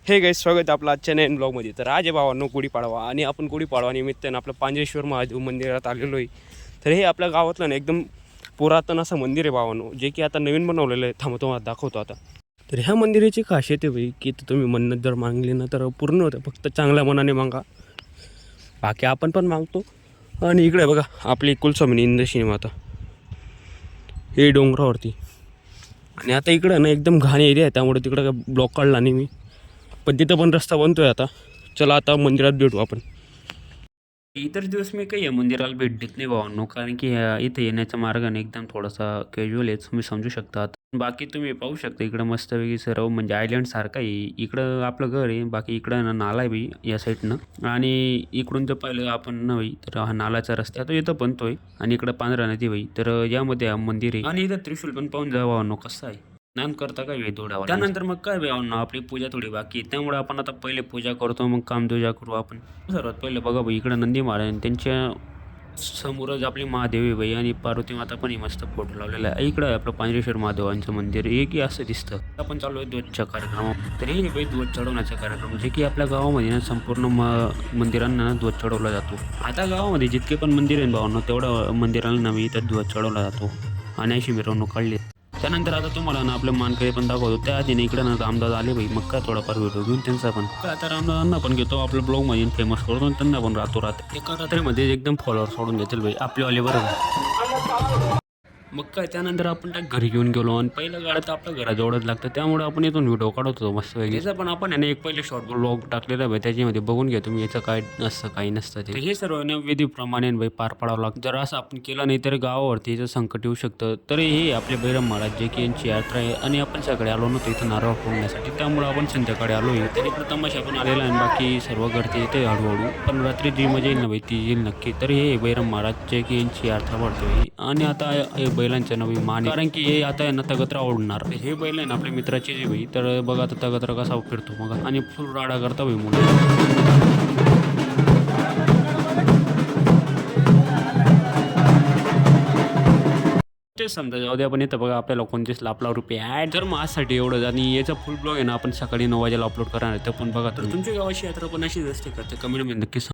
Hey guys, स्वागत आहे आपलं आजच्या नवीन ब्लॉगमध्ये. तर आज आहे भावांनो गुढीपाडवा आणि आपण गुढीपाडवा निमित्तानं आपलं पांजरेश्वर महादेव मंदिरात आलेलो आहे. तर हे आपल्या गावातलं ना एकदम पुरातन असं मंदिर आहे भावांनो, जे की आता नवीन बनवलेलं आहे. थांबतो तुम्हाला दाखवतो आता. तर ह्या मंदिराची खासियत आहे भाई की तुम्ही मन्नत जर मागली ना तर पूर्ण होतं. फक्त चांगल्या मनाने मागा, बाकी आपण पण मागतो. आणि इकडे बघा आपली कुलस्वामिनी इंद्रशिनी माता, हे डोंगरावरती. आणि आता इकडं ना एकदम घाण एरिया आहे, त्यामुळे तिकडं काय ब्लॉक काढला नाही मी, पण तिथं पण रस्ता बनतोय आता. चला आता मंदिरात भेटू आपण. इतर दिवस मी काही या मंदिराला भेट देत नाही भावांनो, कारण की इथे येण्याचा मार्गाने एकदम थोडासा कॅज्युअल आहे, तुम्ही समजू शकता. बाकी तुम्ही पाहू शकता इकडं मस्तपैकी सर्व म्हणजे आयलंड सारखं आहे. इकडं आपलं घर आहे, बाकी इकडं ना नाला आहे बी या साईडनं. आणि इकडून जर पाहिलं आपण न भाई तर हा नालाचा रस्ता तो इथं बनतोय आणि इकडं पांढरा नदी भाई. तर यामध्ये हा मंदिर आहे आणि इथं त्रिशूल पण पाहून जा भावांनो कसं आहे. स्नान करता काय वे थोड्या त्यानंतर मग काय भावना आपली पूजा थोडी बाकी आहे, त्यामुळे आपण आता पहिले पूजा करतो, मग कामपूजा करू आपण. सर्वात पहिले बघा भाई इकडं नंदी महाराज, त्यांच्या समोरच आपली महादेवी बाई आणि पार्वती माता पण मस्त फोटो लावलेला आहे. इकडं आहे आपलं पांजरेश्वर महादेवांचं मंदिर, एकही असं दिसतं. आपण चालू आहे ध्वजच्या कार्यक्रम. तर हे बाई ध्वज चढवण्याचा कार्यक्रम, जे की आपल्या गावामध्ये ना संपूर्ण मंदिरांना ना ध्वज चढवला जातो. आता गावामध्ये जितके पण मंदिर आहे भावांना, तेवढं मंदिराला नवी इथं ध्वज चढवला जातो आणि अशी मिरवणूक काढली. त्यानंतर आता तुम्हाला ना आपलं मानकरी पण दाखवतो. त्या आधी इकडे ना रामदास आले भाई, मग काय थोडाफार व्हिडिओ घेऊन त्यांचा पण काय आता रामदासांना पण घेतो आपलं ब्लॉगमध्ये फेमस करतो, त्यांना पण राहतो एका रात्रीमध्ये एकदम फॉलोअर सोडून देतील भाई आपलेवाले बरोबर. मग काय त्यानंतर आपण त्या घरी घेऊन गेलो आणि पहिलं गाडं तर आपल्या घराजवळच लागतं, त्यामुळे आपण इथून व्हिडिओ काढतो मस्त वेगळी. त्याचा पण आपण एक पहिले शॉर्ट ब्लॉग टाकलेला भाई, त्याच्यामध्ये बघून घ्या तुम्ही, याचं काय नसतं काही नसतं ते. हे सर्व विधीप्रमाणे भाई पार पाडावं लागतं. जर असं आपण केलं नाही तर गावावरती याचं संकट येऊ शकतं. तर हे आपले बैरम महाराज जे की यांची यात्रा आहे आणि आपण सगळे आलो नव्हतो इथं नारळ फोडण्यासाठी, त्यामुळे आपण संध्याकाळी आलो आहे. तरी प्रथमश आपण आलेला आणि बाकी सर्व घरते येते हळूहळू, पण रात्री जी मजा येईल ना भाई ती येईल नक्की. तर हे बैरम महाराज जे की यांची यात्रा पडतोय आणि आता हे बैलांच्या नवी मान, कारण की हे आता यांना तगत्रा ओढणार. हे बैल आहे ना आपल्या मित्राचे जे भाई, तर बघा आता तगत्रा कसा फिरतो मग, आणि फुल राडा करता भाई मुलं. ते समजा जाऊ दे, आपण येतं बघा आपल्याला कोणतेच आपला रुपये ॲड. तर मग आजसाठी एवढंच, आणि याचा फुल ब्लॉग आहे ना आपण सकाळी 9 वाजेला अपलोड करणार आहे. तर पण बघा, तर तुमच्या गावाची यात्रा पण अशीच असते का, तर कमेंटमध्ये नक्की